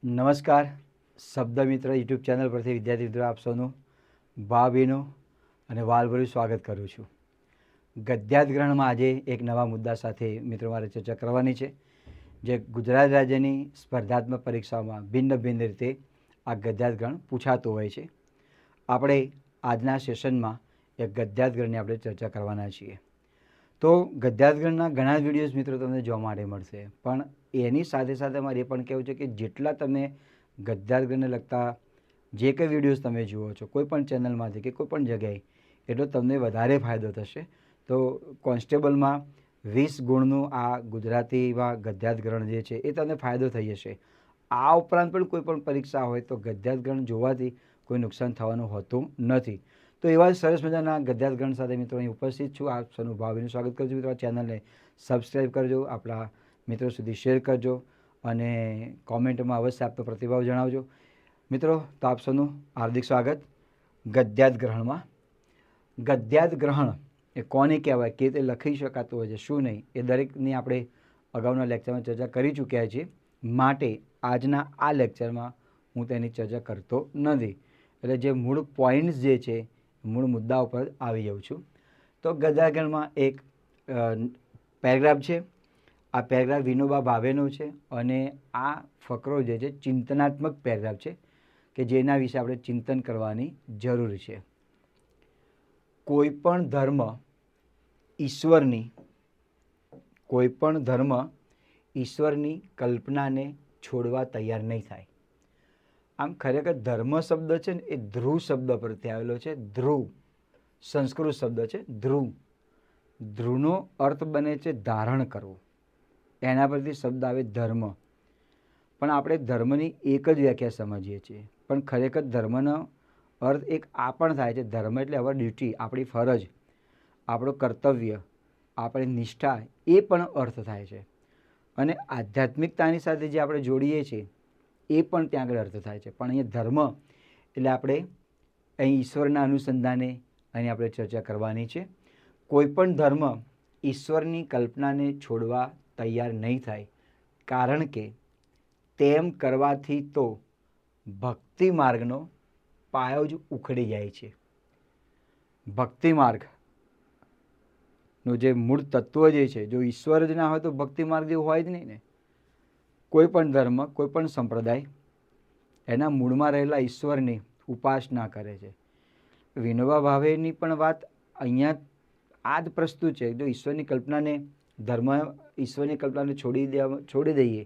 નમસ્કાર. શબ્દમિત્ર YouTube channel પરથી વિદ્યાર્થી મિત્રો આપ સૌનું ભાવભીનું અને વાલભર્યું સ્વાગત કરું છું. ગદ્યાર્થગ્રહણમાં આજે એક નવા મુદ્દા સાથે મિત્રો મારે ચર્ચા કરવાની છે, જે ગુજરાત રાજ્યની સ્પર્ધાત્મક પરીક્ષાઓમાં ભિન્ન ભિન્ન રીતે આ ગદ્યાર્થગ્રહણ પૂછાતું હોય છે. આપણે આજના સેશનમાં એક ગદ્યાર્થગ્રહણની આપણે ચર્ચા કરવાના છીએ. તો ગદ્યાર્થગ્રહણના ઘણા વિડીયોઝ મિત્રો તમને જોવા માટે મળશે, પણ એની સાથે સાથે મારે એ પણ કહેવું છે કે જેટલા તમે ગદ્યાર્થગ્રહણને લગતા જે કંઈ વિડીયોઝ તમે જુઓ છો કોઈ પણ ચેનલમાંથી કે કોઈ પણ જગ્યાએ, એટલો તમને વધારે ફાયદો થશે. તો કોન્સ્ટેબલમાં 20 ગુણનું આ ગુજરાતીમાં ગદ્યાર્થગ્રહણ જે છે એ તમને ફાયદો થઈ જશે. આ ઉપરાંત પણ કોઈ પણ પરીક્ષા હોય તો ગદ્યાર્થગ્રહણ જોવાથી કોઈ નુકસાન થવાનું હોતું નથી. તો એવા સરસ મજાના ગદ્યાર્થગ્રહણ સાથે મિત્રો અહીં ઉપસ્થિત છું. આપ સૌનું ભાવભીનું સ્વાગત કરજો. મિત્રો આ ચેનલને સબસ્ક્રાઈબ કરજો, આપણા મિત્રો સુધી શેર કરજો અને કોમેન્ટમાં અવશ્ય આપનો પ્રતિભાવ જણાવજો. મિત્રો, તો આપ સૌનું હાર્દિક સ્વાગત. ગદ્યાર્થગ્રહણમાં ગદ્યાર્થગ્રહણ એ કોને કહેવાય, કે તે લખી શકાતું હોય છે, શું નહીં, એ દરેકની આપણે અગાઉના લેક્ચરમાં ચર્ચા કરી ચૂક્યા છીએ. માટે આજના આ લેક્ચરમાં હું તેની ચર્ચા કરતો નથી. એટલે જે મૂળ પોઈન્ટ્સ જે છે, મૂળ મુદ્દા ઉપર આવી જાઉં છું. તો ગદ્યાર્થગ્રહણમાં એક પેરેગ્રાફ છે. આ પેરેગ્રાફ વિનોબા ભાવેનો છે અને આ ફકરો જે છે ચિંતનાત્મક પેરેગ્રાફ છે કે જેના વિશે આપણે ચિંતન કરવાની જરૂર છે. કોઈ પણ ધર્મ ઈશ્વરની કલ્પનાને છોડવા તૈયાર નહીં થાય. આમ ખરેખર ધર્મ શબ્દ છે ને એ ધ્રુવ શબ્દ પરથી આવેલો છે. ધ્રુવ સંસ્કૃત શબ્દ છે. ધ્રુવનો અર્થ બને છે ધારણ કરવું, એના પરથી શબ્દ આવે ધર્મ. પણ આપણે ધર્મની એક જ વ્યાખ્યા સમજીએ છીએ, પણ ખરેખર ધર્મનો અર્થ એક આ પણ થાય છે. ધર્મ એટલે અવર ડ્યુટી, આપણી ફરજ, આપણું કર્તવ્ય, આપણી નિષ્ઠા, એ પણ અર્થ થાય છે. અને આધ્યાત્મિકતાની સાથે જે આપણે જોડીએ છીએ એ પણ ત્યાં આગળ અર્થ થાય છે. પણ અહીંયા ધર્મ એટલે આપણે અહીં ઈશ્વરના અનુસંધાને અહીં આપણે ચર્ચા કરવાની છે. કોઈ પણ ધર્મ ઈશ્વરની કલ્પનાને છોડવા તૈયાર નહીં થાય, કારણ કે તેમ કરવાથી તો ભક્તિ માર્ગનો પાયો જ ઉખડી જાય છે. ભક્તિ માર્ગનું જે મૂળ તત્વ જે છે, જો ઈશ્વર જ ના હોય તો ભક્તિ માર્ગ જેવું હોય જ નહીં ને. કોઈ પણ ધર્મ, કોઈ પણ સંપ્રદાય એના મૂળમાં રહેલા ઈશ્વરની ઉપાસના કરે છે. વિનોબા ભાવેની પણ વાત અહીંયા આ જ પ્રસ્તુત છે. જો ઈશ્વરની કલ્પનાને ઈશ્વરની કલ્પનાને છોડી દઈએ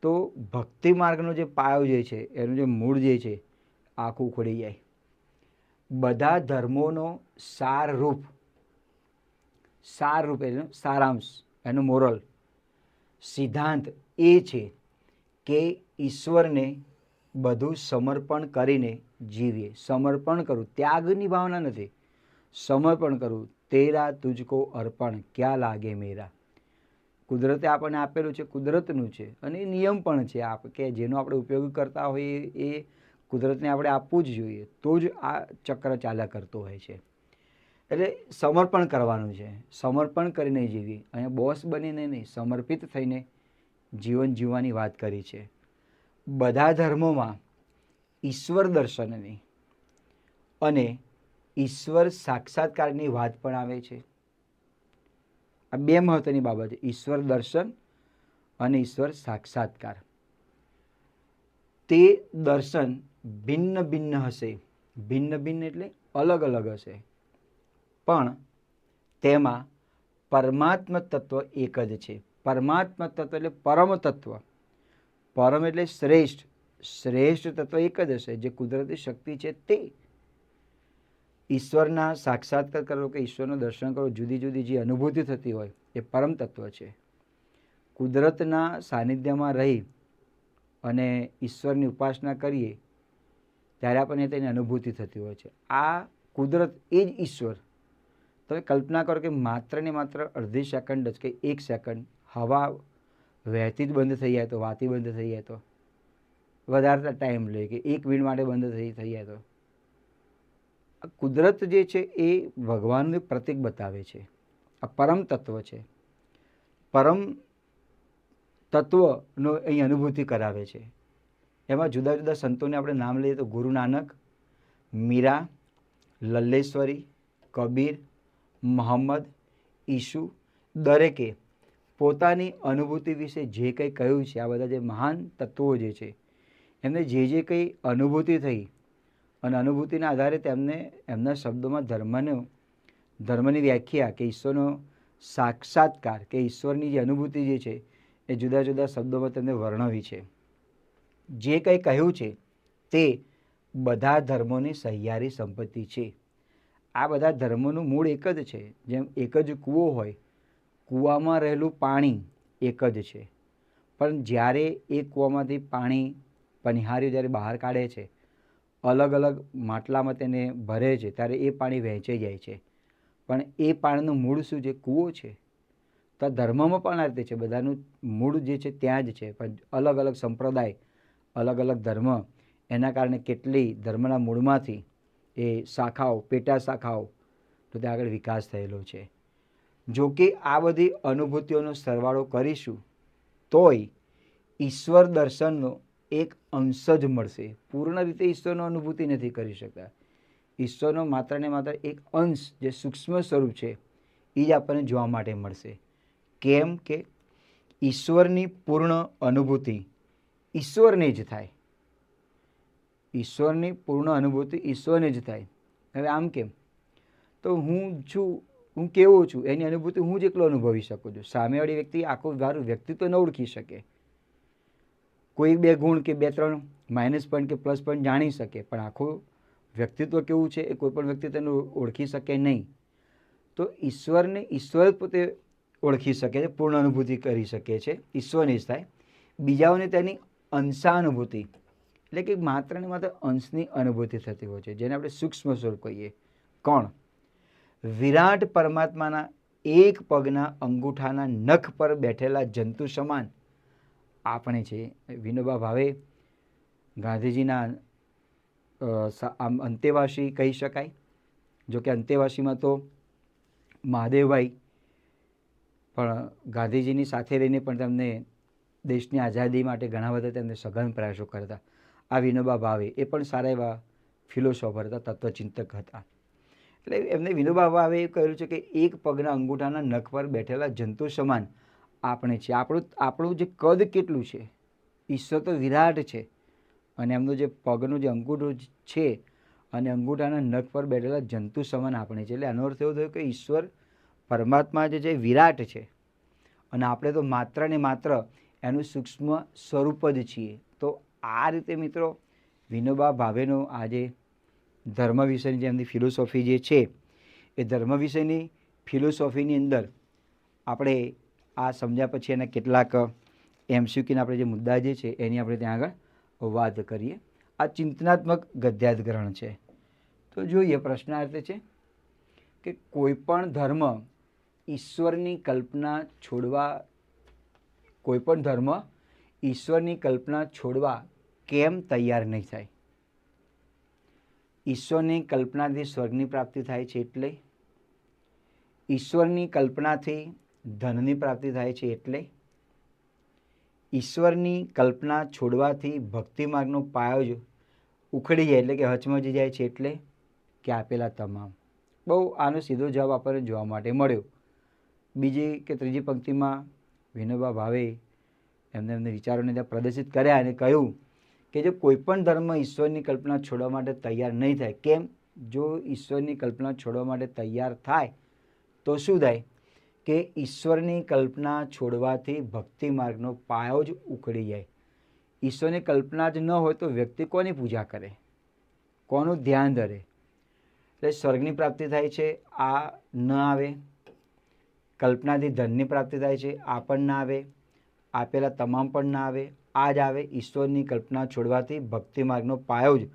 તો ભક્તિ માર્ગનો જે પાયો જે છે, એનું જે મૂળ જે છે, આખું ઉખડી જાય. બધા ધર્મોનો સારરૂપ એટલે સારાંશ, એનો મોરલ સિદ્ધાંત એ છે કે ઈશ્વરને બધું સમર્પણ કરીને જીવીએ. સમર્પણ કરવું, ત્યાગની ભાવના નથી. સમર્પણ કરવું. તેરા તુજકો અર્પણ ક્યાં લાગે મેરા. કુદરતે આપણને આપેલું છે, કુદરતનું છે અને એ નિયમ પણ છે કે જેનો આપણે ઉપયોગ કરતા હોઈએ એ કુદરતને આપણે આપવું જ જોઈએ, તો જ આ ચક્ર ચાલ્યા કરતો હોય છે. એટલે સમર્પણ કરવાનું છે. સમર્પણ કરીને જીવી, અહીંયા બોસ બનીને નહીં, સમર્પિત થઈને જીવન જીવવાની વાત કરી છે. બધા ધર્મોમાં ઈશ્વર દર્શનની અને ઈશ્વર સાક્ષાત્કારની વાત પણ આવે છે. આ બે મહત્વની બાબત છે, ઈશ્વર દર્શન અને ઈશ્વર સાક્ષાત્કાર. તે દર્શન ભિન્ન ભિન્ન હશે. ભિન્ન ભિન્ન એટલે અલગ અલગ હશે, પણ તેમાં પરમાત્મ તત્વ એક જ છે. પરમાત્મ તત્વ એટલે પરમ તત્વ. પરમ એટલે શ્રેષ્ઠ તત્વ એક જ હશે, જે કુદરતી શક્તિ છે તે. ઈશ્વરના સાક્ષાત્કાર કરો કે ઈશ્વરનું દર્શન કરો, જુદી જુદી જે અનુભૂતિ થતી હોય એ પરમ તત્વ છે. કુદરતના સાનિધ્યમાં રહી અને ઈશ્વરની ઉપાસના કરીએ ત્યારે આપણને તેની અનુભૂતિ થતી હોય છે. આ કુદરત એ જ ઈશ્વર. તમે કલ્પના કરો કે માત્ર ને માત્ર અડધી સેકન્ડ જ કે 1 સેકન્ડ હવા વહેતી જ બંધ થઈ જાય તો, વાતી બંધ થઈ જાય તો, વધારે ટાઈમ લે કે 1 મિનિટ માટે બંધ થઈ જાય તો, કુદરત જે છે એ ભગવાનનું પ્રતીક બતાવે છે. આ પરમ તત્વ છે. પરમ તત્વનો અહીં અનુભૂતિ કરાવે છે. એમાં જુદા જુદા સંતોને આપણે નામ લઈએ તો ગુરુ નાનક, મીરા, લલ્લેશ્વરી, કબીર, મોહમ્મદ, ઈસુ, દરેકે પોતાની અનુભૂતિ વિશે જે કંઈ કહ્યું છે, આ બધા જે મહાન તત્વો જે છે એમને જે કંઈ અનુભૂતિ થઈ અને અનુભૂતિના આધારે તેમને એમના શબ્દોમાં ધર્મની વ્યાખ્યા કે ઈશ્વરનો સાક્ષાત્કાર કે ઈશ્વરની જે અનુભૂતિ જે છે એ જુદા જુદા શબ્દોમાં તેમને વર્ણવી છે. જે કંઈ કહ્યું છે તે બધા ધર્મોની સહિયારી સંપત્તિ છે. આ બધા ધર્મોનું મૂળ એક જ છે. જેમ એક જ કૂવો હોય, કૂવામાં રહેલું પાણી એક જ છે, પણ જ્યારે એ કૂવામાંથી પાણી પનિહારીઓ જ્યારે બહાર કાઢે છે, અલગ અલગ માટલામાં તેને ભરે છે, ત્યારે એ પાણી વહેંચાઈ જાય છે. પણ એ પાણીનું મૂળ શું છે? કૂવો છે. તો ધર્મમાં પણ આ રીતે છે. બધાનું મૂળ જે છે ત્યાં જ છે, પણ અલગ અલગ સંપ્રદાય, અલગ અલગ ધર્મ, એના કારણે કેટલી ધર્મના મૂળમાંથી એ શાખાઓ, પેટા શાખાઓ તો ત્યાં આગળ વિકાસ થયેલો છે. જો કે આ બધી અનુભૂતિઓનો સરવાળો કરીશું તોય ઈશ્વર દર્શનનો એક અંશ જ મળશે. પૂર્ણ રીતે ઈશ્વરનો અનુભૂતિ નથી કરી શકતા. ઈશ્વરનો માત્ર ને માત્ર એક અંશ જે સૂક્ષ્મ સ્વરૂપ છે એ જ આપણને જોવા માટે મળશે. કેમ કે ઈશ્વરની પૂર્ણ અનુભૂતિ ઈશ્વરને જ થાય. ઈશ્વરની પૂર્ણ અનુભૂતિ ઈશ્વરને જ થાય. હવે આમ કેમ? તો હું છું, હું કેવો છું એની અનુભૂતિ હું જ એકલો અનુભવી શકું છું. સામેવાળી વ્યક્તિ આખું મારું વ્યક્તિત્વ ન ઓળખી શકે. કોઈ બે ગુણ કે બે ત્રણ માઇનસ પોઈન્ટ કે પ્લસ પોઈન્ટ જાણી શકે, પણ આખું વ્યક્તિત્વ કેવું છે એ કોઈ પણ વ્યક્તિ તેને ઓળખી શકે નહીં. તો ઈશ્વરને ઈશ્વર પોતે ઓળખી શકે છે, પૂર્ણ અનુભૂતિ કરી શકે છે, ઈશ્વરને જ થાય. બીજાઓને તેની અંશાનુભૂતિ એટલે કે માત્ર ને માત્ર અંશની અનુભૂતિ થતી હોય છે, જેને આપણે સૂક્ષ્મ સ્વરૂપ કહીએ. કોણ? વિરાટ પરમાત્માના એક પગના અંગૂઠાના નખ પર બેઠેલા જંતુ સમાન આપણે છે. વિનોબા ભાવે ગાંધીજીના આમ અંતેવાસી કહી શકાય. જોકે અંતેવાસીમાં તો મહાદેવભાઈ પણ ગાંધીજીની સાથે રહીને પણ તેમને દેશની આઝાદી માટે ઘણા બધા તેમને સઘન પ્રયાસો કરતા. આ વિનોબા ભાવે એ પણ સારા એવા ફિલોસોફર હતા, તત્વચિંતક હતા. એટલે એમને વિનોબા ભાવે એ કહ્યું છે કે એક પગના અંગૂઠાના નખ પર બેઠેલા જંતુ સમાન આપણે છે. આપણું જે કદ કેટલું છે, ઈશ્વર તો વિરાટ છે, અને એમનો જે પગનું જે અંગૂઠું છે અને અંગૂઠાના નખ પર બેઠેલા જંતુ સમાન આપણે છે. એટલે આનો અર્થ એવો થયો કે ઈશ્વર પરમાત્મા જે છે વિરાટ છે, અને આપણે તો માત્ર ને માત્ર એનું સૂક્ષ્મ સ્વરૂપ જ છીએ. તો આ રીતે મિત્રો વિનોબા ભાવેનો આજે ધર્મ વિષયની જે એમની ફિલોસોફી જે છે એ ધર્મ વિષયની ફિલોસોફીની અંદર આપણે આ સમજ્યા પછી એના કેટલાક એમસીક્યુના આપણે જે મુદ્દા જે છે એની આપણે ત્યાં આગળ વાત કરીએ. આ ચિંતનાત્મક ગદ્યાદગ્રહણ છે. તો જોઈએ, પ્રશ્નાર્થ છે કે કોઈ પણ ધર્મ ઈશ્વરની કલ્પના છોડવા કેમ તૈયાર નહીં થાય? ઈશ્વરની કલ્પનાથી સ્વર્ગની પ્રાપ્તિ થાય છે એટલે, ઈશ્વરની કલ્પનાથી ધનની પ્રાપ્તિ થાય છે એટલે, ઈશ્વરની કલ્પના છોડવાથી ભક્તિ માર્ગનો પાયો જ ઉખડી જાય એટલે કે હચમચી જાય છે એટલે, કે આપેલા તમામ? બહુ આનો સીધો જવાબ આપણને જોવા માટે મળ્યો. બીજી કે ત્રીજી પંક્તિમાં વિનોબા ભાવે એમને વિચારોને ત્યાં પ્રદર્શિત કર્યા અને કહ્યું કે જો કોઈ પણ ધર્મ ઈશ્વરની કલ્પના છોડવા માટે તૈયાર નહીં થાય, કેમ? જો ઈશ્વરની કલ્પના છોડવા માટે તૈયાર થાય તો શું થાય? કે ઈશ્વરની કલ્પના છોડવાથી ભક્તિ માર્ગનો પાયો જ ઉખડી જાય. ઈશ્વરની કલ્પના જ ન હોય તો વ્યક્તિ કોની પૂજા કરે, કોનું ધ્યાન ધરે? એટલે સ્વર્ગની પ્રાપ્તિ થાય છે, આ ન આવે. કલ્પનાથી ધનની પ્રાપ્તિ થાય છે, આ પણ ના આવે. આપેલા તમામ પણ ના આવે. આ જ આવે. ઈશ્વરની કલ્પના છોડવાથી ભક્તિ માર્ગનો પાયો જ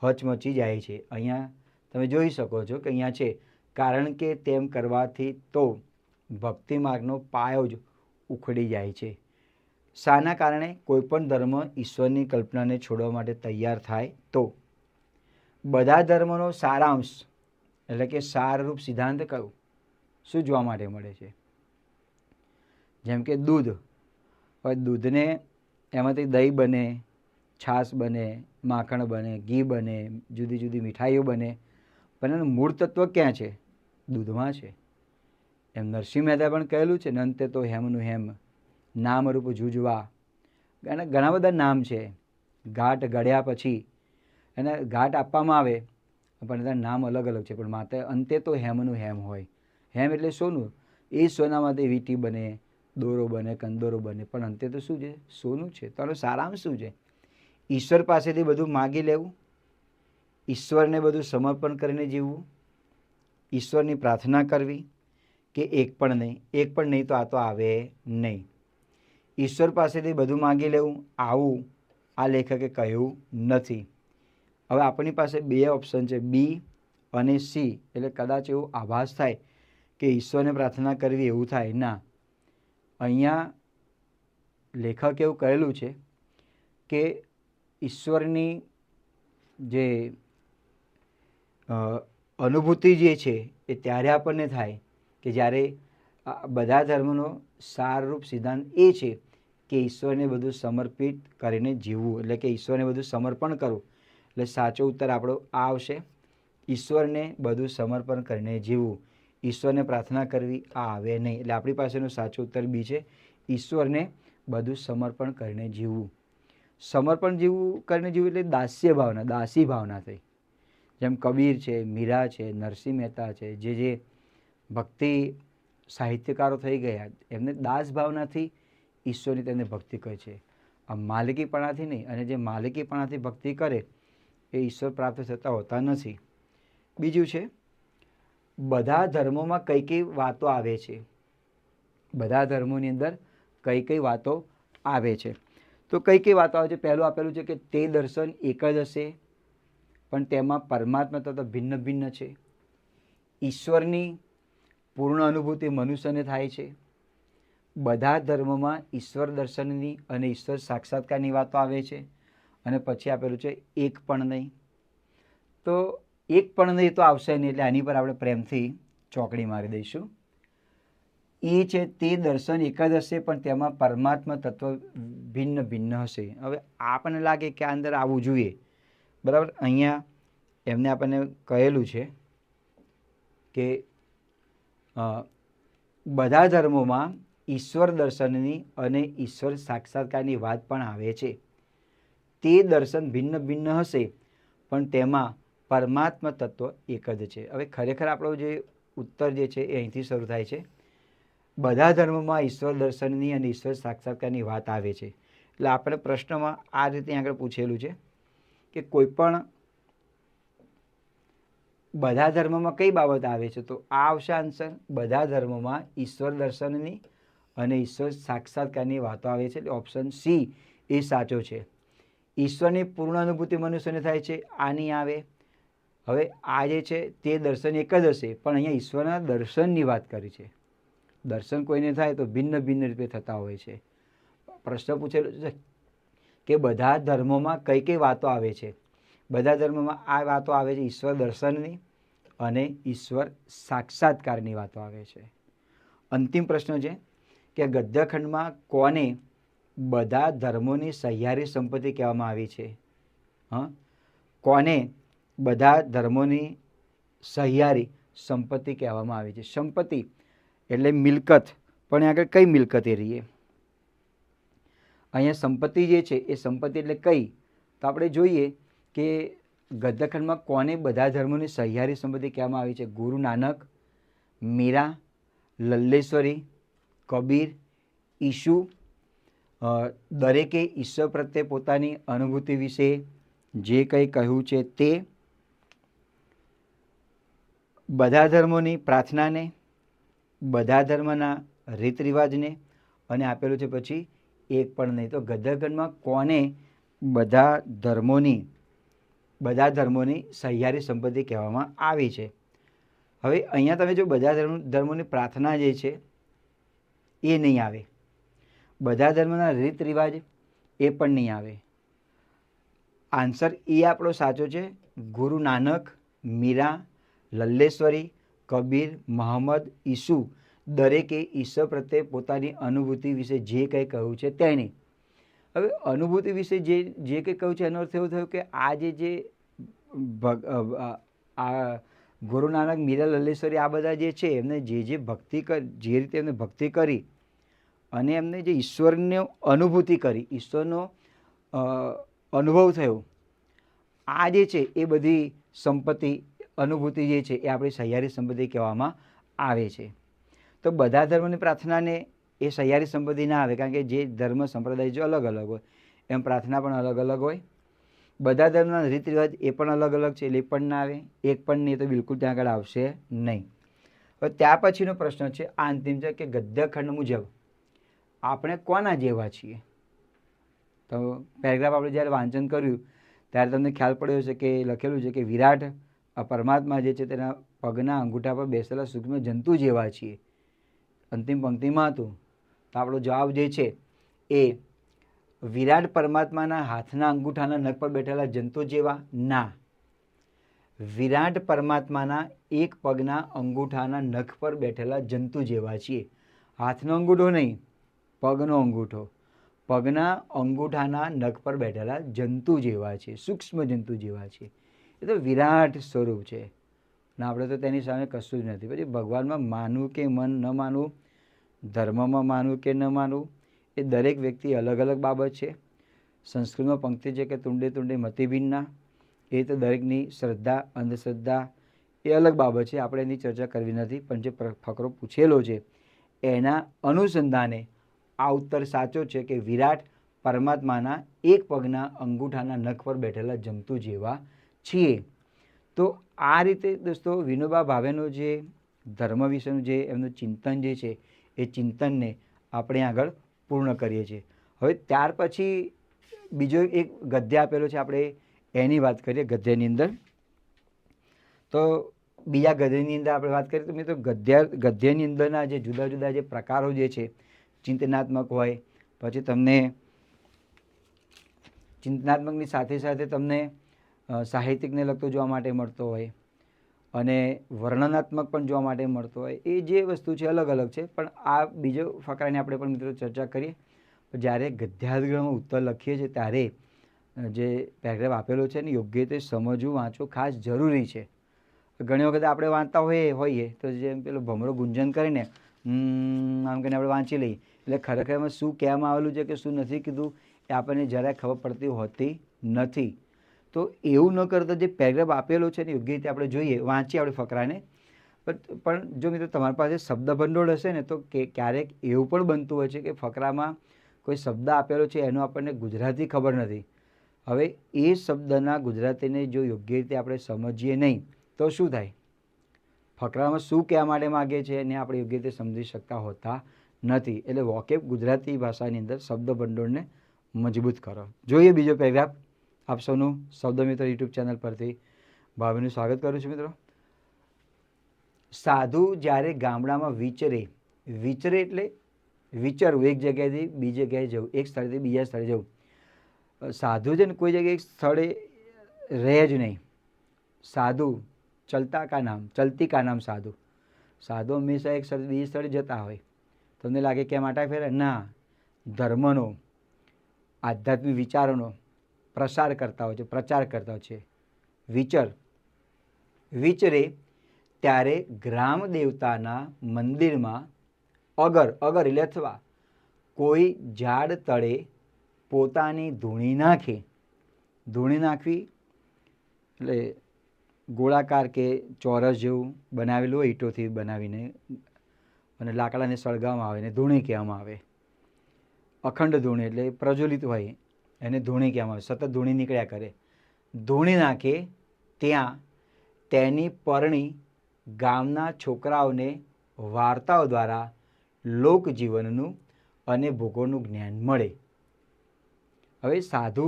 હચમચી જાય છે. અહીંયા તમે જોઈ શકો છો કે અહીંયા છે, કારણ કે તેમ કરવાથી તો ભક્તિ માર્ગનો પાયો જ ઉખડી જાય છે. શાના કારણે? કોઈ પણ ધર્મ ઈશ્વરની કલ્પનાને છોડવા માટે તૈયાર થાય તો. બધા ધર્મનો સારાંશ એટલે કે સારરૂપ સિદ્ધાંત કયું? શું જોવા માટે મળે છે? જેમ કે દૂધ. હવે દૂધને એમાંથી દહીં બને, છાશ બને, માખણ બને, ઘી બને, જુદી જુદી મીઠાઈઓ બને, પણ એનું મૂળ તત્વ ક્યાં છે? દૂધમાં છે. એમ નરસિંહ મહેતા પણ કહેલું છે, નંતે તો હેમનું હેમ, નામરૂપ જુજવા. અને ઘણા બધા નામ છે. ઘાટ ઘડ્યા પછી એને ઘાટ આપવામાં આવે પણ એના નામ અલગ અલગ છે, પણ માત્ર અંતે તો હેમનું હેમ હોય. હેમ એટલે સોનું. એ સોનામાંથી વીંટી બને, દોરો બને, કંદોરો બને, પણ અંતે તો શું છે? સોનું છે. તો આનો સારાંશ શું છે? ઈશ્વર પાસેથી બધું માગી લેવું, ઈશ્વરને બધું સમર્પણ કરીને જીવવું, ઈશ્વરની પ્રાર્થના કરવી, કે એક પણ નહીં? એક પણ નહીં તો આ તો આવે નહીં. ઈશ્વર પાસેથી બધું માગી લેવું, આવું આ લેખકે કહ્યું નથી. હવે આપણી પાસે બે ઓપ્શન છે, બી અને સી. એટલે કદાચ એવો આભાસ થાય કે ઈશ્વરને પ્રાર્થના કરવી એવું થાય. ના, અહીંયા લેખક એવું કહેલું છે કે ઈશ્વરની જે અનુભૂતિ જે છે એ ત્યારે આપણને થાય કે જ્યારે બધા ધર્મનો સારરૂપ સિદ્ધાંત એ છે કે ઈશ્વરને બધું સમર્પિત કરીને જીવવું, એટલે કે ઈશ્વરને બધું સમર્પણ કરવું. એટલે સાચો ઉત્તર આપણો આ આવશે, ઈશ્વરને બધું સમર્પણ કરીને જીવવું. ઈશ્વરને પ્રાર્થના કરવી આ આવે નહીં. એટલે આપણી પાસેનો સાચો ઉત્તર બી છે, ઈશ્વરને બધું સમર્પણ કરીને જીવવું. સમર્પણ કરીને જીવવું એટલે દાસ્ય ભાવના, દાસી ભાવના થઈ. જેમ કબીર છે, મીરા છે, નરસિંહ મહેતા છે, જે ભક્તિ સાહિત્યકારો થઈ ગયા, એમને દાસ ભાવનાથી ઈશ્વરની તેમને ભક્તિ કહે છે. આ માલિકીપણાથી નહીં. અને જે માલિકીપણાથી ભક્તિ કરે એ ઈશ્વર પ્રાપ્ત થતા હોતા નથી. બીજું છે, બધા ધર્મોમાં કઈ કઈ વાતો આવે છે. બધા ધર્મોની અંદર કઈ કઈ વાતો આવે છે. તો કઈ કઈ વાતો આવે છે? પહેલું આપેલું છે કે તે દર્શન એક જ હશે, પણ તેમાં પરમાત્મા તત્વ ભિન્ન ભિન્ન છે. ઈશ્વરની પૂર્ણ અનુભૂતિ મનુષ્યને થાય છે. બધા ધર્મોમાં ઈશ્વર દર્શનની અને ઈશ્વર સાક્ષાત્કારની વાતો આવે છે. અને પછી આપેલું છે એક પણ નહીં. તો એક પણ નહીં તો આવશે નહીં, એટલે આની પર આપણે પ્રેમથી ચોકડી મારી દઈશું. એ છે તે દર્શન એક જ હશે, પણ તેમાં પરમાત્મા તત્વ ભિન્ન ભિન્ન હશે. હવે આપણને લાગે કે આ અંદર આવવું જોઈએ, બરાબર. અહીંયા એમને આપણને કહેલું છે કે બધા ધર્મોમાં ઈશ્વર દર્શનની અને ઈશ્વર સાક્ષાત્કારની વાત પણ આવે છે. તે દર્શન ભિન્ન ભિન્ન હશે, પણ તેમાં પરમાત્મા તત્વ એક જ છે. હવે ખરેખર આપણો જે ઉત્તર જે છે એ અહીંથી શરૂ થાય છે. બધા ધર્મોમાં ઈશ્વર દર્શનની અને ઈશ્વર સાક્ષાત્કારની વાત આવે છે. એટલે આપણે પ્રશ્નમાં આ રીતે આગળ પૂછેલું છે કે કોઈ પણ બધા ધર્મમાં કઈ બાબત આવે છે? તો આ આવશે આન્સર, બધા ધર્મોમાં ઈશ્વર દર્શનની અને ઈશ્વર સાક્ષાત્કારની વાતો આવે છે. એટલે ઓપ્શન સી એ સાચો છે. ઈશ્વરની પૂર્ણ અનુભૂતિ મનુષ્યને થાય છે, આ નહીં આવે. હવે આ જે છે તે દર્શન એક જ હશે, પણ અહીંયા ઈશ્વરના દર્શનની વાત કરી છે. દર્શન કોઈને થાય તો ભિન્ન ભિન્ન રીતે થતા હોય છે. પ્રશ્ન પૂછેલો છે કે બધા ધર્મોમાં કઈ કઈ વાતો આવે છે? બધા ધર્મોમાં આ વાતો આવે છે, ઈશ્વર દર્શનની અને ઈશ્વર સાક્ષાત્કારની વાતો આવે છે. અંતિમ પ્રશ્ન છે કે ગદ્યખંડમાં કોને બધા ધર્મોની સહિયારી સંપત્તિ કહેવામાં આવી છે? કોને બધા ધર્મોની સહિયારી સંપત્તિ કહેવામાં આવી છે? સંપત્તિ એટલે મિલકત, પણ આગળ કઈ મિલકત એ રહીએ? અહીંયા સંપત્તિ જે છે એ સંપત્તિ એટલે કઈ? તો આપણે જોઈએ કે ગદ્યખંડમાં કોને બધા ધર્મોની સહિયારી સંપત્તિ કહેવામાં આવી છે? ગુરુ નાનક, મીરા, લલ્લેશ્વરી, કબીર, ઈસુ. દરેકે ઈશ્વર પ્રત્યે પોતાની અનુભૂતિ વિશે જે કંઈ કહ્યું છે તે, બધા ધર્મોની પ્રાર્થનાને, બધા ધર્મના રીત રિવાજને, અને આપેલું છે પછી એક પણ નહીં. તો ગદ્યખંડમાં કોને બધા ધર્મોની સહિયારી સંપત્તિ કહેવામાં આવી છે? હવે અહીંયા તમે જો બધા ધર્મોની પ્રાર્થના જે છે એ નહીં આવે, બધા ધર્મના રીત રિવાજ એ પણ નહીં આવે. આન્સર એ આપણો સાચો છે. ગુરુ નાનક, મીરા, લલ્લેશ્વરી, કબીર, મહંમદ, ઈસુ દરેકે ઈશ્વર પ્રત્યે પોતાની અનુભૂતિ વિશે જે કંઈ કહ્યું છે તેની. હવે અનુભૂતિ વિશે જે જે કંઈ કહ્યું છે એનો અર્થ એવો થયો કે આ જે આ ગુરુ નાનક, મીરા, લલ્લેશ્વરી આ બધા જે છે એમને જે ભક્તિ જે રીતે એમને ભક્તિ કરી અને એમને જે ઈશ્વરની અનુભૂતિ કરી, ઈશ્વરનો અનુભવ થયો, આ જે છે એ બધી સંપત્તિ અનુભૂતિ જે છે એ આપણી સહિયારી સંપત્તિ કહેવામાં આવે છે. તો બધા ધર્મની પ્રાર્થનાને એ સહિયારી સંપત્તિ ના આવે, કારણ કે જે ધર્મ સંપ્રદાય જો અલગ અલગ હોય એમ પ્રાર્થના પણ અલગ અલગ હોય. બધા ધર્મના રીત રિવાજ એ પણ અલગ અલગ છે, એટલે એ પણ ના આવે. એક પણ નહીં તો બિલકુલ ત્યાં આગળ આવશે નહીં. હવે ત્યાર પછીનો પ્રશ્ન છે આ અંતિમ છે કે ગદ્યખંડ મુજબ આપણે કોના જેવા છીએ? તો પેરેગ્રાફ આપણે જ્યારે વાંચન કર્યું ત્યારે તમને ખ્યાલ પડ્યો છે કે લખેલું છે કે વિરાટ પરમાત્મા જે છે તેના પગના અંગૂઠા પર બેસેલા સૂક્ષ્મ જંતુ જેવા છીએ. અંતિમ પંક્તિમાં હતું. તો આપણો જવાબ જે છે એ વિરાટ પરમાત્માના હાથના અંગૂઠાના નખ પર બેઠેલા જંતુ જેવા ના, વિરાટ પરમાત્માના એક પગના અંગૂઠાના નખ પર બેઠેલા જંતુ જેવા છીએ. હાથનો અંગૂઠો નહીં, પગનો અંગૂઠો. પગના અંગૂઠાના નખ પર બેઠેલા જંતુ જેવા છે, સૂક્ષ્મ જંતુ જેવા છે. એ તો વિરાટ સ્વરૂપ છે ને આપણે તો તેની સામે કશું જ નથી. પછી ભગવાનમાં માનવું કે મન ન માનવું, ધર્મમાં માનવું કે ન માનવું, એ દરેક વ્યક્તિ અલગ અલગ બાબત છે. સંસ્કૃતમાં પંક્તિ છે કે તુંડે તુંડે મતિ ભિન્ના. એ તો દરેકની શ્રદ્ધા અંધશ્રદ્ધા એ અલગ બાબત છે, આપણે એની ચર્ચા કરવી નથી. પણ જે ફકરો પૂછેલો છે એના અનુસંધાને આ ઉત્તર સાચો છે કે વિરાટ પરમાત્માના એક પગના અંગૂઠાના નખ પર બેઠેલા જંતુ જેવા છીએ. તો આ રીતે દોસ્તો વિનોબા ભાવેનો જે ધર્મ વિશેનું જે એમનું ચિંતન જે છે એ ચિંતનને આપણે આગળ પૂર્ણ કરીએ છીએ. હવે ત્યાર પછી બીજો એક ગદ્ય આપેલો છે, આપણે એની વાત કરીએ ગદ્યની અંદર. તો બીજા ગદ્યની અંદર આપણે વાત કરીએ તો મિત્રો ગદ્યની અંદરના જે જુદા જુદા જે પ્રકારો જે છે, ચિંતનાત્મક હોય, પછી તમને ચિંતનાત્મકની સાથે સાથે તમને સાહિત્યિકને લગતો જોવા માટે મળતો હોય અને વર્ણનાત્મક પણ જોવા માટે મળતો હોય. એ જે વસ્તુ છે અલગ અલગ છે. પણ આ બીજો ફકરાની આપણે પણ મિત્રો ચર્ચા કરીએ. જ્યારે ગદ્યાર્થગ્રહમાં ઉત્તર લખીએ છીએ ત્યારે જે પેરેગ્રાફ આપેલો છે ને યોગ્ય રીતે સમજવું, વાંચવું ખાસ જરૂરી છે. ઘણી વખત આપણે વાંચતા હોઈએ તો જેમ પેલો ભમરો ગુંજન કરીને આમ કરીને આપણે વાંચી લઈએ, એટલે ખરેખર એમાં શું કહેવામાં આવેલું છે કે શું નથી કીધું એ આપણને જરાય ખબર પડતી હોતી નથી. તો એવું ન કરતા જે પેરેગ્રાફ આપેલો છે ને યોગ્ય રીતે આપણે જોઈએ, વાંચીએ આપણે ફકરાને. પણ જો મિત્રો તમારી પાસે શબ્દ ભંડોળ હશે ને તો ક્યારેક એવું પણ બનતું હોય છે કે ફકરામાં કોઈ શબ્દ આપેલો છે એનો આપણને ગુજરાતી ખબર નથી. હવે એ શબ્દના ગુજરાતીને જો યોગ્ય રીતે આપણે સમજીએ નહીં તો શું થાય? ફકરામાં શું કહેવા માટે માગે છે એને આપણે યોગ્ય રીતે સમજી શકતા હોતા નથી. એટલે વોકેબ ગુજરાતી ભાષાની અંદર શબ્દ ભંડોળને મજબૂત કરો. જોઈએ બીજો પેરેગ્રાફ. આપ સૌનું શબ્દ મિત્ર યુટ્યુબ ચેનલ પરથી ભાવિનું સ્વાગત કરું છું મિત્રો. સાધુ જ્યારે ગામડામાં વિચરે એટલે વિચરવું, એક જગ્યાએથી બીજી જગ્યાએ જવું, એક સ્થળેથી બીજા સ્થળે જવું. સાધુ છે ને કોઈ જગ્યાએ એક સ્થળે રહે જ નહીં. સાધુ ચલતા કા નામ, ચલતી કા નામ સાધુ. સાધુ હંમેશા એક સ્થળે બીજા સ્થળે જતા હોય. તમને લાગે કે આટા ફેરે? ના, ધર્મનો, આધ્યાત્મિક વિચારોનો પ્રસાર કરતા હોય છે, પ્રચાર કરતા હોય છે. વિચરે ત્યારે ગ્રામ દેવતાના મંદિરમાં અગર એટલે અથવા કોઈ ઝાડ તળે પોતાની ધૂણી નાખે. ધૂણી નાખવી એટલે ગોળાકાર કે ચોરસ જેવું બનાવેલું હોય, ઈંટોથી બનાવીને અને લાકડાને સળગાવવામાં આવે ને ધૂણી કહેવામાં આવે. અખંડ ધૂણી એટલે પ્રજ્વલિત હોય એને ધૂણી કહેવામાં આવે. સતત ધૂણી નીકળ્યા કરે. ધૂણી નાખે ત્યાં તેની પરણી ગામના છોકરાઓને વાર્તાઓ દ્વારા લોકજીવનનું અને ભૂગોળનું જ્ઞાન મળે. હવે સાધુ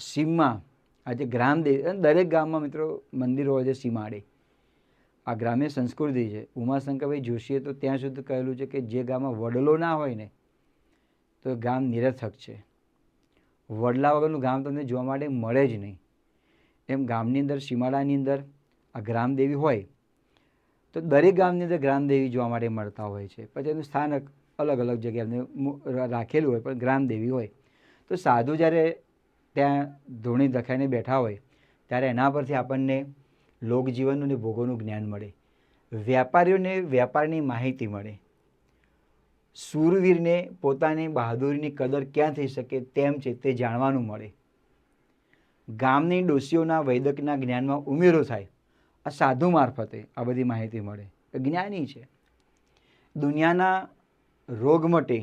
સીમમાં આજે ગ્રામદેવ, દરેક ગામમાં મિત્રો મંદિરો હોય છે સીમાડે. આ ગ્રામ્ય સંસ્કૃતિ છે. ઉમાશંકરભાઈ જોશીએ તો ત્યાં સુધી કહેલું છે કે જે ગામમાં વડલો ના હોય ને તો ગામ નિરર્થક છે. વડલા વગરનું ગામ તમને જોવા માટે મળે જ નહીં. એમ ગામની અંદર સીમાડાની અંદર આ ગ્રામદેવી હોય તો દરેક ગામની અંદર ગ્રામદેવી જોવા માટે મળતા હોય છે. પછી એનું સ્થાનક અલગ અલગ જગ્યાએ એમને રાખેલું હોય, પણ ગ્રામદેવી હોય. તો સાધુ જ્યારે ત્યાં ધૂણી દખાઈને બેઠા હોય ત્યારે એના પરથી આપણને લોકજીવનનું ને ભોગોનું જ્ઞાન મળે. વેપારીઓને વેપારની માહિતી મળે. શૂરવીરને પોતાની બહાદુરીની કદર ક્યાં થઈ શકે તેમ છે તે જાણવાનું મળે. ગામની ડોશીઓના વૈદકના જ્ઞાનમાં ઉમેરો થાય. આ સાધુ મારફતે આ બધી માહિતી મળે. જ્ઞાની છે. દુનિયાના રોગ મટે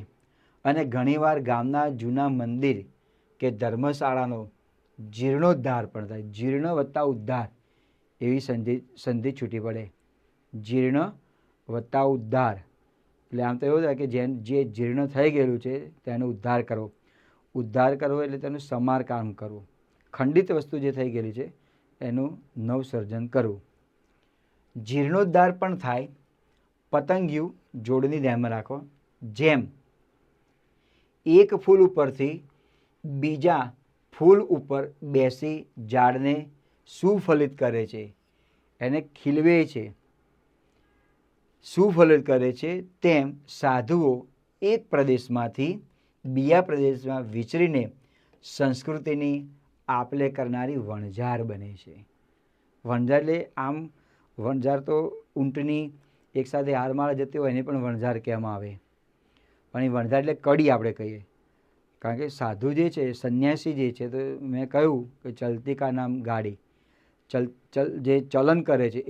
અને ઘણીવાર ગામના જૂના મંદિર કે ધર્મશાળાનો જીર્ણોદ્ધાર પણ થાય. જીર્ણ વત્તા ઉદ્ધાર એવી સંધિ છૂટી પડે. જીર્ણ વત્તા ઉદ્ધાર એટલે આમ તો એવું થાય કે જે જીર્ણ થઈ ગયેલું છે તેનો ઉદ્ધાર કરવો. ઉદ્ધાર કરવો એટલે તેનું સમારકામ કરવું. ખંડિત વસ્તુ જે થઈ ગયેલી છે એનું નવસર્જન કરવું. જીર્ણોદ્ધાર પણ થાય. પતંગિયું જોડની ધ્યાનમાં રાખો. જેમ એક ફૂલ ઉપરથી બીજા ફૂલ ઉપર બેસી ઝાડને સુફલિત કરે છે, એને ખીલવે છે, સુફલિત કરે છે, તેમ સાધુઓ એક પ્રદેશમાંથી બીજા પ્રદેશમાં વિચરીને સંસ્કૃતિની આપલે કરનારી વણઝાર બને છે. વણઝાર એટલે આમ વણઝાર તો ઊંટની એકસાથે હારમાળા જતી હોય એને પણ વણઝાર કહેવામાં આવે, પણ એ વણઝાર એટલે કડી આપણે કહીએ. કારણ કે સાધુ જે છે, સંન્યાસી જે છે, તો મેં કહ્યું કે ચલતી કા નામ ગાડી, જે ચલન કરે છે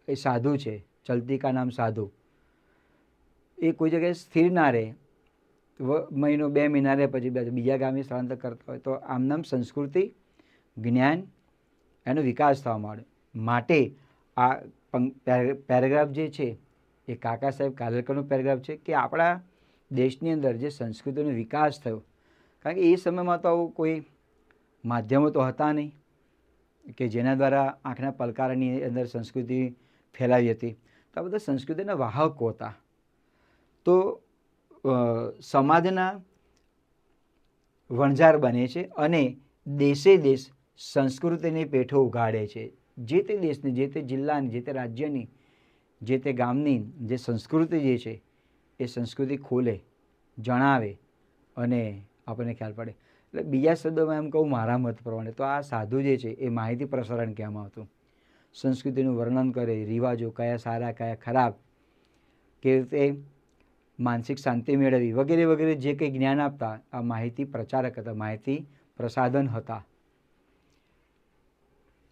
એ સાધુ છે. ચલતી કા નામ સાધુ. એ કોઈ જગ્યાએ સ્થિર ના રહે, મહિનો 2 મહિના રહે પછી બીજા ગામે સ્થળાંતર કરતા હોય તો આમનામ સંસ્કૃતિ જ્ઞાન એનો વિકાસ થવા માંડે. માટે આ પેરેગ્રાફ જે છે એ કાકા સાહેબ કાલેલકરનો પેરેગ્રાફ છે કે આપણા દેશની અંદર જે સંસ્કૃતિનો વિકાસ થયો, કારણ કે એ સમયમાં તો આવું કોઈ માધ્યમો તો હતા નહીં કે જેના દ્વારા આંખના પલકારાની અંદર સંસ્કૃતિ ફેલાવી હતી. તો આ બધા સંસ્કૃતિના વાહકો હતા. તો સમાજના વણઝાર બને છે અને દેશે દેશ સંસ્કૃતિની પેઠો ઉગાડે છે. જે તે દેશની, જે તે જિલ્લાની, જે તે રાજ્યની, જે તે ગામની જે સંસ્કૃતિ જે છે એ સંસ્કૃતિ ખોલે, જણાવે અને આપણને ખ્યાલ પડે. એટલે બીજા શબ્દોમાં એમ કહું મારા મત પ્રમાણે તો આ સાધુ જે છે એ માહિતી પ્રસારણ કહેવામાં આવતું. સંસ્કૃતિનું વર્ણન કરે, રિવાજો કયા સારા કયા ખરાબ, કેવી રીતે માનસિક શાંતિ મેળવવી વગેરે વગેરે જે કંઈ જ્ઞાન આપતા આ માહિતી પ્રચારક હતા, માહિતી પ્રસાધન હતા.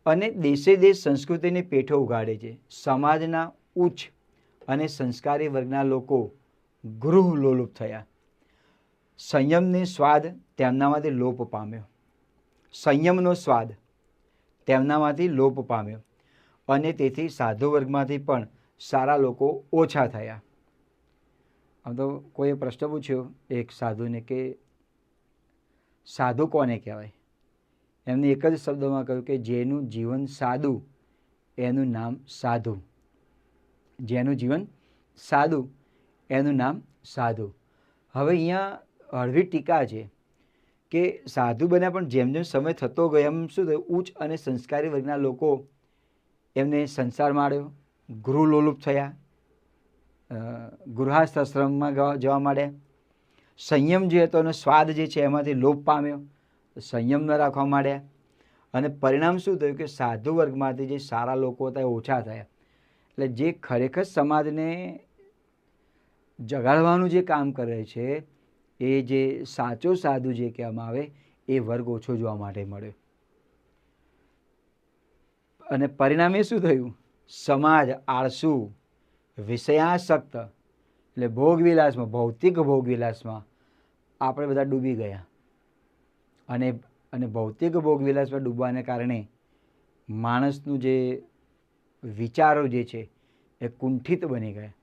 અને દેશે દેશ સંસ્કૃતિની પેઠો ઉગાડે છે. સમાજના ઉચ્ચ અને સંસ્કારી વર્ગના લોકો ગૃહ લોલુપ થયા. સંયમની સ્વાદ તેમનામાંથી લોપ પામ્યો. સંયમનો સ્વાદ તેમનામાંથી લોપ પામ્યો અને તેથી સાધુ વર્ગમાંથી પણ સારા લોકો ઓછા થયા. આમ તો કોઈએ પ્રશ્ન પૂછ્યો એક સાધુને કે સાધુ કોને કહેવાય? એમને એક જ શબ્દમાં કહ્યું કે જેનું જીવન સાદું એનું નામ સાધુ. જેનું જીવન સાદું એનું નામ સાધુ. હવે અહીંયા હળવી ટીકા છે કે સાધુ બન્યા પણ જેમ જેમ સમય થતો ગયો એમ શું થયું, ઉચ્ચ અને સંસ્કારી વર્ગના લોકો એમને સંસાર માળ્યો, ગૃહલોલુપ થયા, ગૃહાસ્થાશ્રમમાં જવા માંડ્યા. સંયમ જે હતો એનો સ્વાદ જે છે એમાંથી લોપ પામ્યો, સંયમ ન રાખવા માંડ્યા અને પરિણામ શું થયું કે સાધુ વર્ગમાંથી જે સારા લોકો હતા એ ઓછા થયા. એટલે જે ખરેખર સમાજને જગાડવાનું જે કામ કરે છે એ જે સાચો સાધુ જે કહેવામાં આવે એ વર્ગ ઓછો જોવા માટે મળ્યો. અને પરિણામે શું થયું? સમાજ આળસુ, વિષયાસક્ત એટલે ભોગવિલાસમાં, ભૌતિક ભોગવિલાસમાં આપણે બધા ડૂબી ગયા. અને ભૌતિક ભોગવિલાસમાં ડૂબવાને કારણે માણસનું જે વિચારો જે છે એ કુંઠિત બની ગયા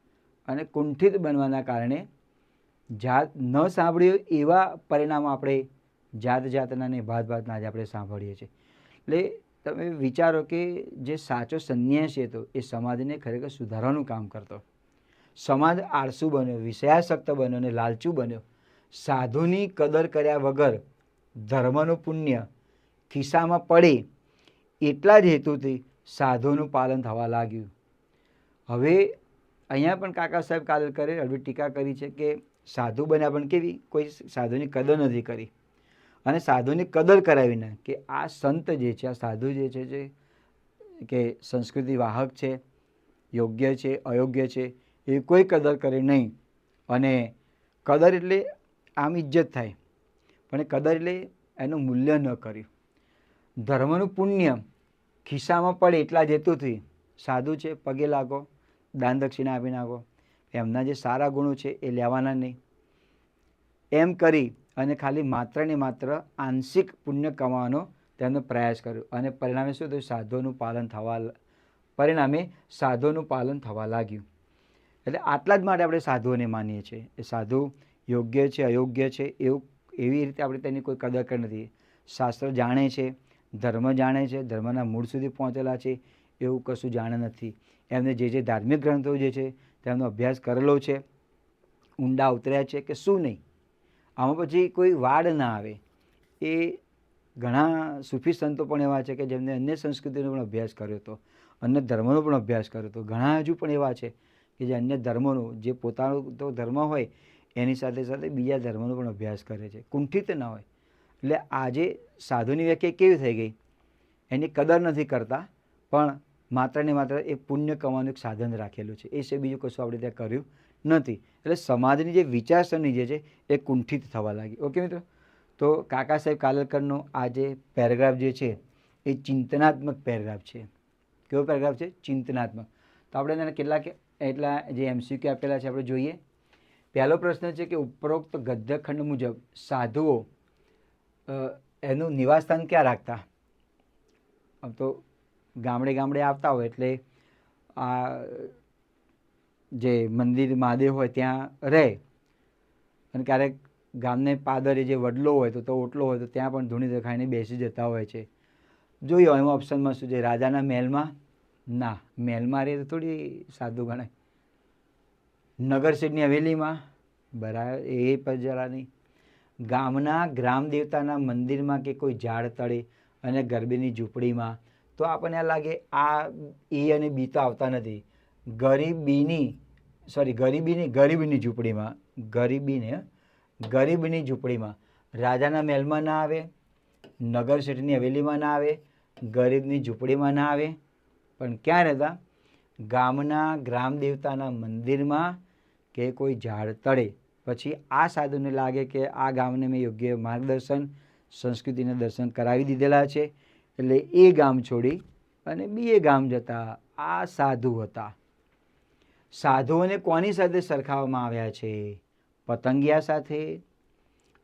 અને કુંઠિત બનવાના કારણે જાત ન સાંભળ્યું એવા પરિણામો આપણે જાત જાતના ને ભાત ભાતના જ આપણે સાંભળીએ છીએ. એટલે તમે વિચારો કે જે સાચો સંન્યાસી હતો એ સમાજને ખરેખર સુધારવાનું કામ કરતો. સમાજ આળસુ બન્યો, વિષયાસક્ત બન્યો અને લાલચુ બન્યો. સાધુની કદર કર્યા વગર ધર્મનું પુણ્ય ખિસ્સામાં પડે એટલા જ હેતુથી સાધુનું પાલન થવા લાગ્યું. હવે અહીંયા પણ કાકા સાહેબ કાલેલકરે હળવી ટીકા કરી છે કે સાધુ બન્યા પણ કેવી, કોઈ સાધુની કદર નથી કરી, અને સાધુની કદર કરાવીને કે આ સંત જે છે, આ સાધુ જે છે કે સંસ્કૃતિ વાહક છે, યોગ્ય છે, અયોગ્ય છે, એ કોઈ કદર કરે નહીં. અને કદર એટલે આમ ઇજ્જત થાય, પણ કદર એટલે એનું મૂલ્ય ન કર્યું. ધર્મનું પુણ્ય ખિસ્સામાં પડે એટલા જ હેતુથી સાધુ છે પગે લાગો, દાન દક્ષિણા આપી નાખો, એમના જે સારા ગુણો છે એ લેવાના નહીં. એમ કરી અને ખાલી માત્ર ને માત્ર આંશિક પુણ્ય કમાવાનો તેમનો પ્રયાસ કર્યો, અને પરિણામે શું થયું, સાધુઓનું પાલન થવા લાગ્યું. એટલે આટલા જ માટે આપણે સાધુઓને માનીએ છીએ. એ સાધુ યોગ્ય છે, અયોગ્ય છે, એવી રીતે આપણે તેની કોઈ કદર કરી નથી. શાસ્ત્ર જાણે છે, ધર્મ જાણે છે, ધર્મના મૂળ સુધી પહોંચેલા છે, એવું કશું જાણે નથી. એમને જે ધાર્મિક ગ્રંથો જે છે તેમનો અભ્યાસ કરેલો છે, ઊંડા ઉતર્યા છે કે શું નહીં, આમાં પછી કોઈ વાડ ના આવે. એ ઘણા સૂફી સંતો પણ એવા છે કે જેમને અન્ય સંસ્કૃતિનો પણ અભ્યાસ કર્યો હતો, અન્ય ધર્મનો પણ અભ્યાસ કર્યો હતો. ઘણા હજુ પણ એવા છે કે જે અન્ય ધર્મોનો, જે પોતાનો તો ધર્મ હોય એની સાથે સાથે બીજા ધર્મનો પણ અભ્યાસ કરે છે, કુંઠિત ના હોય. એટલે આજે સાધુની વ્યાખ્યા કેવી થઈ ગઈ, એની કદર નથી કરતા, પણ માત્ર ને માત્ર એ પુણ્ય કમાવાનું એક સાધન રાખેલું છે, એ છે, બીજું કશું આપણે ત્યાં કર્યું નથી. એટલે સમાજની જે વિચારસરણી જે છે એ કુંઠિત થવા લાગી. ઓકે મિત્રો, તો કાકા સાહેબ કાલેલકરનો આ જે પેરેગ્રાફ જે છે એ ચિંતનાત્મક પેરેગ્રાફ છે. કેવો પેરેગ્રાફ છે? ચિંતનાત્મક. તો આપણે એને કેટલાક એટલા જે MCQ આપેલા છે આપણે જોઈએ. પહેલો પ્રશ્ન છે કે ઉપરોક્ત ગદ્યખંડ મુજબ સાધુઓ એનું નિવાસસ્થાન ક્યાં રાખતા? આમ તો ગામડે ગામડે આવતા હોય એટલે આ જે મંદિર મહાદેવ હોય ત્યાં રહે, અને ક્યારેક ગામને પાદરે જે વડલો હોય તો ઓટલો હોય તો ત્યાં પણ ધૂણી ખાઈને બેસી જતા હોય છે. જોઈએ એમાં ઓપ્શનમાં શું છે? રાજાના મહેલમાં? ના, મહેલમાં રહે તો થોડી સાધુ ગણાય. નગર શેઠની હવેલીમાં? બરાબર, એ પણ જરા નહીં. ગામના ગ્રામ દેવતાના મંદિરમાં કે કોઈ ઝાડ તળે અને ગરબીની ઝૂંપડીમાં? તો આપણને આ લાગે આ એ અને બી તો આવતા નથી. ગરીબીની ઝૂંપડીમાં, ગરીબીની ઝૂંપડીમાં. રાજાના મહેલમાં ના આવે, નગર શેઠની હવેલીમાં ના આવે, ગરીબની ઝૂંપડીમાં ના આવે, પણ ક્યાં રહેતા? ગામના ગ્રામ દેવતાના મંદિરમાં કે કોઈ ઝાડ તળે. પછી આ સાધુને લાગે કે આ ગામને મેં યોગ્ય માર્ગદર્શન, સંસ્કૃતિના દર્શન કરાવી દીધેલા છે, એટલે એ ગામ છોડી અને બીજે ગામ જતા. આ સાધુ હતા. સાધુઓને કોની સાથે સરખાવવામાં આવ્યા છે? પતંગિયા સાથે,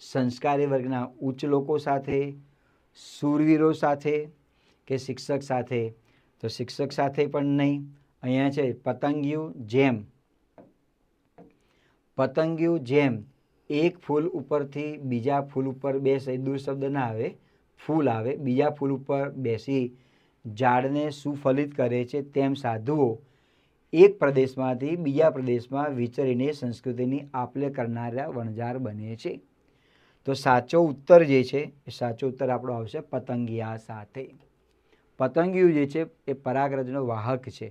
સંસ્કારી વર્ગના ઉચ્ચ લોકો સાથે, શૂરવીરો સાથે કે શિક્ષક સાથે? તો શિક્ષક સાથે પણ નહીં. અહીંયા છે પતંગિયું જેમ એક ફૂલ ઉપરથી બીજા ફૂલ ઉપર બેસે, દૂર શબ્દ ના આવે, ફૂલ આવે, બીજા ફૂલ ઉપર બેસી ઝાડને સુફલિત કરે છે, તેમ સાધુઓ એક પ્રદેશમાંથી બીજા પ્રદેશમાં વિચરીને સંસ્કૃતિની આપલે કરનારા વણઝાર બને છે. તો સાચો ઉત્તર જે છે એ સાચો ઉત્તર આપણો આવશે પતંગિયા સાથે. પતંગિયું જે છે એ પરાગરજનો વાહક છે.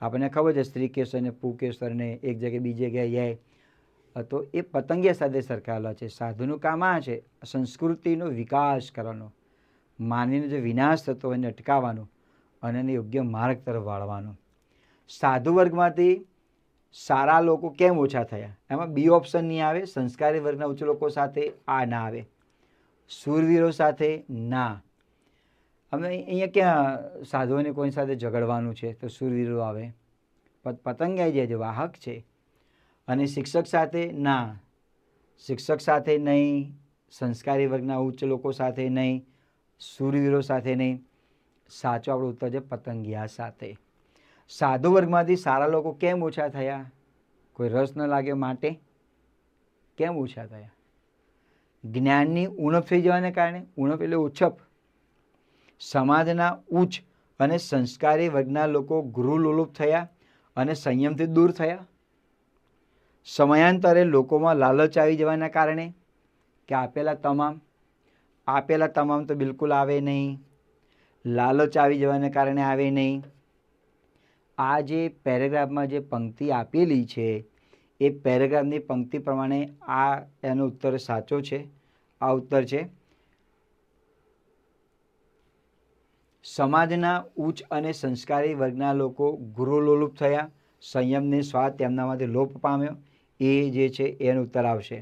આપણને ખબર છે સ્ત્રીકેસર ને પુકેસર ને એક જગ્યાએ બીજી જગ્યાએ જાય, તો એ પતંગિયા સાથે સરખાયેલા છે. સાધુનું કામ આ છે સંસ્કૃતિનો વિકાસ કરવાનો, માનવીનો જે વિનાશ થતો હોય એને અટકાવવાનો અને એને યોગ્ય માર્ગ તરફ વાળવાનો. સાધુ વર્ગમાંથી સારા લોકો કેમ ઓછા થયા? એમાં બી ઓપ્શન નહીં આવે. સંસ્કારી વર્ગના ઉચ્ચ લોકો સાથે આ ના આવે. શૂરવીરો સાથે ના. હવે અહીંયા ક્યાં સાધુઓને કોઈ સાથે ઝઘડવાનું છે તો શૂરવીરો આવે. પતંગિયા જે વાહક છે. અને શિક્ષક સાથે ના, શિક્ષક સાથે નહીં, સંસ્કારી વર્ગના ઉચ્ચ લોકો સાથે નહીં, શૂરવીરો સાથે નહીં. સાચો આપણો ઉત્તર છે પતંગિયા સાથે. સાધુ વર્ગમાંથી સારા લોકો કેમ ઓછા થયા? કોઈ રસ ન લાગ્યો માટે કેમ ઓછા થયા? જ્ઞાનની ઉણપ થઈ જવાને કારણે. ઉણપ એટલે ઓછપ. સમાજના ઉચ્ચ અને સંસ્કારી વર્ગના લોકો ગૃહલોલુપ થયા અને સંયમથી દૂર થયા. સમયાંતરે લોકોમાં લાલચ આવી જવાના કારણે કે આપેલા તમામ તો બિલકુલ આવે નહીં, લાલચ આવી જવાને કારણે આવે નહીં. આ જે પેરેગ્રાફમાં જે પંક્તિ આપેલી છે એ પેરેગ્રાફની પંક્તિ પ્રમાણે આ એનો ઉત્તર સાચો છે. આ ઉત્તર છે સમાજના ઉચ્ચ અને સંસ્કારી વર્ગના લોકો ગૃહલોલુપ થયા, સંયમને સ્વાદ તેમનામાંથી લોપ પામ્યો. એ જે છે એનો ઉત્તર આવશે.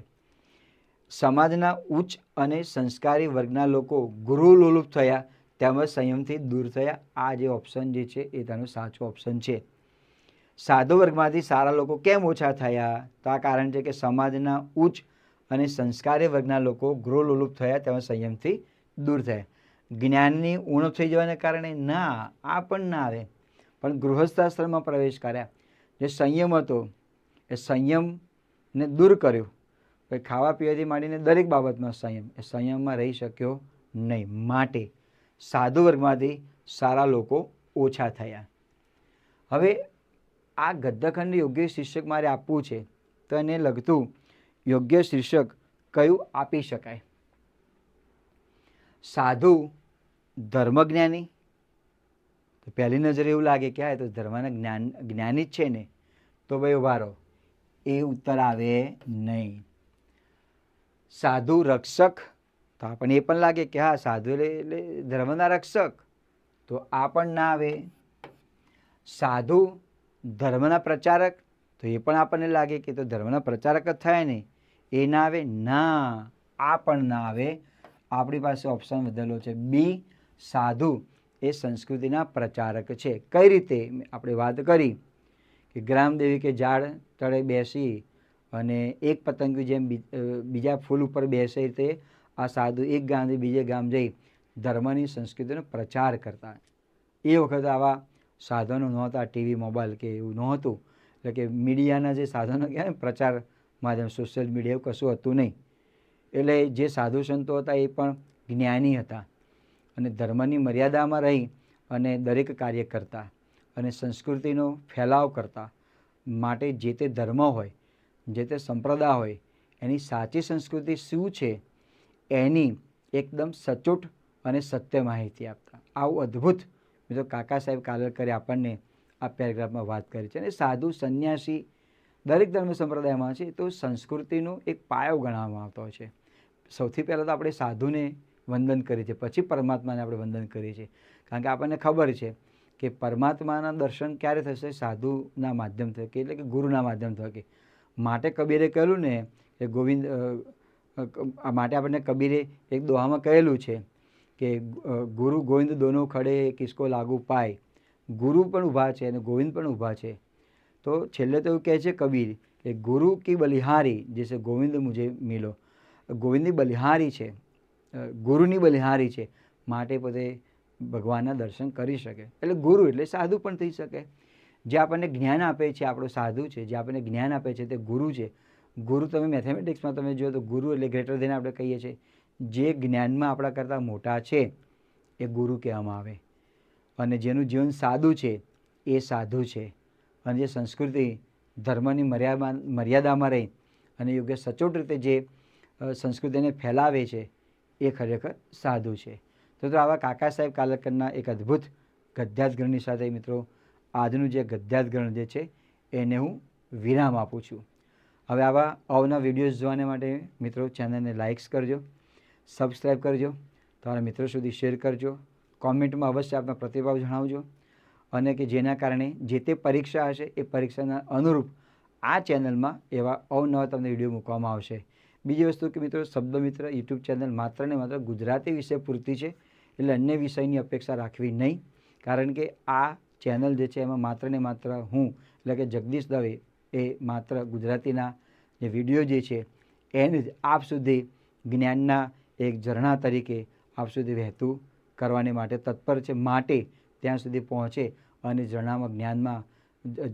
સમાજના ઉચ્ચ અને સંસ્કારી વર્ગના લોકો ગૃહલોલુપ થયા તેમજ સંયમથી દૂર થયા. આ જે ઓપ્શન જે છે એ તેનો સાચો ઓપ્શન છે. સાધુ વર્ગમાંથી સારા લોકો કેમ ઓછા થયા? તો આ કારણ છે કે સમાજના ઉચ્ચ અને સંસ્કારી વર્ગના લોકો ગૃહલોલુપ થયા તેમજ સંયમથી દૂર થયા. જ્ઞાનની ઉણપ થઈ જવાને કારણે ના, આ પણ ના આવે. પણ ગૃહસ્થાશ્રમમાં પ્રવેશ કર્યા, જે સંયમ હતો એ સંયમને દૂર કર્યો. ખાવા પીવાથી માંડીને દરેક બાબતમાં સંયમ, એ સંયમમાં રહી શક્યો નહીં. માટે સાધુ વર્ગમાંથી સારા લોકો ઓછા થયા. હવે આ ગદ્યખંડ યોગ્ય શીર્ષક મારે આપવું છે, તો એને લગતું યોગ્ય શીર્ષક કયું આપી શકાય? સાધુ ધર્મજ્ઞાની. તો પહેલી નજરે એવું લાગે કે આ તો ધર્મના જ્ઞાની જ છે ને, તો ભાઈ ઉભા રહો, એ ઉત્તર આવે નહીં. સાધુ રક્ષક, તો આપણને એ પણ લાગે કે હા સાધુ એટલે ધર્મના રક્ષક, તો આ પણ ના આવે. સાધુ ધર્મના પ્રચારક, તો એ પણ આપણને લાગે કે તો ધર્મના પ્રચારક જ થાય ને, એ ના આવે. ના, આ પણ ના આવે. આપણી પાસે ઓપ્શન વધેલો છે બી, સાધુ એ સંસ્કૃતિના પ્રચારક છે. કઈ રીતે? આપણે વાત કરી કે ગ્રામદેવી કે ઝાડ તળે બેસી અને એક પતંગી જેમ બીજા ફૂલ ઉપર બેસે તે આ સાધુ એક ગામથી બીજે ગામ જઈ ધર્મની સંસ્કૃતિનો પ્રચાર કરતા. એ વખતે આવા સાધનો નહોતા, ટીવી મોબાઈલ કે એવું નહોતું. એટલે કે મીડિયાના જે સાધનો કહેવાય ને, પ્રચાર માધ્યમ, સોશિયલ મીડિયા એવું કશું હતું નહીં. એટલે જે સાધુ સંતો હતા એ પણ જ્ઞાની હતા અને ધર્મની મર્યાદામાં રહી અને દરેક કાર્ય કરતા અને સંસ્કૃતિનો ફેલાવ કરતા. માટે જે તે ધર્મ હોય, જે તે સંપ્રદાય હોય, એની સાચી સંસ્કૃતિ શું છે એની એકદમ સચોટ અને સત્ય માહિતી આપતા. આવું અદ્ભુત મિત્રો કાકા સાહેબ કાલેલકરે આપણને આ પેરેગ્રાફમાં વાત કરી છે. અને સાધુ સંન્યાસી દરેક ધર્મ સંપ્રદાયમાં છે, તો સંસ્કૃતિનો એક પાયો ગણવામાં આવતો હોય છે. સૌથી પહેલાં તો આપણે સાધુને વંદન કરીએ છીએ, પછી પરમાત્માને આપણે વંદન કરીએ છીએ. કારણ કે આપણને ખબર છે કે પરમાત્માના દર્શન ક્યારે થશે? સાધુના માધ્યમ થકી, એટલે કે ગુરુના માધ્યમ થકી. માટે કબીરે કહેલું ને કે ગોવિંદ, માટે આપણને કબીરે એક દોહામાં કહેલું છે કે ગુરુ ગોવિંદ દોનો ખડે કિસકો લાગુ પાય. ગુરુ પણ ઊભા છે અને ગોવિંદ પણ ઊભા છે. તો છેલ્લે તો એવું કહે છે કબીર કે ગુરુ કી બલિહારી જૈસે ગોવિંદ મુझे મિલો. ગોવિંદની બલિહારી છે, ગુરુની બલિહારી છે, માટે પોતે ભગવાનના દર્શન કરી શકે. એટલે ગુરુ એટલે સાધુ પણ થઈ શકે. જે આપણને જ્ઞાન આપે છે આપણો સાધુ છે, જે આપણને જ્ઞાન આપે છે તે ગુરુ છે. ગુરુ તમે મેથેમેટિક્સમાં તમે જુઓ તો ગુરુ એટલે ગ્રેટર દેન આપણે કહીએ છીએ. જે જ્ઞાનમાં આપણા કરતાં મોટા છે એ ગુરુ કહેવામાં આવે. અને જેનું જીવન સાદું છે એ સાધુ છે. અને જે સંસ્કૃતિ ધર્મની મર્યાદામાં રહી અને યોગ્ય સચોટ રીતે જે સંસ્કૃતિને ફેલાવે છે એ ખરેખર સાધુ છે. તો આવા કાકા સાહેબ કાલેલકરના એક અદ્ભુત ગદ્યાર્થ સાથે મિત્રો આજનું જે ગદ્યાર્થ જે છે એને હું વિરામ આપું છું. હવે આવા અવનવા વિડીયોઝ જોવાને માટે મિત્રો ચેનલને લાઇક્સ કરજો, સબસ્ક્રાઈબ કરજો, તમારા મિત્રો સુધી શેર કરજો, કોમેન્ટમાં અવશ્ય આપના પ્રતિભાવ જણાવજો. અને કે જેના કારણે જે તે પરીક્ષા હશે એ પરીક્ષાના અનુરૂપ આ ચેનલમાં એવા અવનવા તમને વિડીયો મૂકવામાં આવશે. બીજી વસ્તુ કે મિત્રો શબ્દમિત્ર યુટ્યુબ ચેનલ માત્ર ને માત્ર ગુજરાતી વિષય પૂરતી છે, એટલે અન્ય વિષયની અપેક્ષા રાખવી નહીં. કારણ કે આ ચેનલ જે છે એમાં માત્ર ને માત્ર હું એટલે કે જગદીશ દવે એ માત્ર ગુજરાતીના જે વિડીયો જે છે એને જ આપ સુધી જ્ઞાનના એક ઝરણા તરીકે આપ સુધી વહેતું કરવાની માટે તત્પર છે. માટે ત્યાં સુધી પહોંચે અને ઝરણામાં જ્ઞાનમાં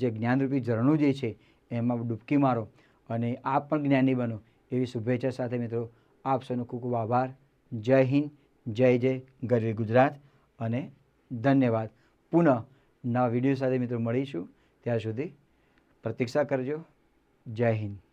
જે જ્ઞાનરૂપી ઝરણું જે છે એમાં ડૂબકી મારો અને આપ પણ જ્ઞાની બનો એવી શુભેચ્છા સાથે મિત્રો આપ સૌનો ખૂબ ખૂબ આભાર. જય હિન્દ, જય જય ગરવી ગુજરાત અને ધન્યવાદ. પુનઃ નવા વિડીયો સાથે મિત્રો મળીશું. ત્યાં સુધી પ્રતીક્ષા કરજો. જય હિન્દ.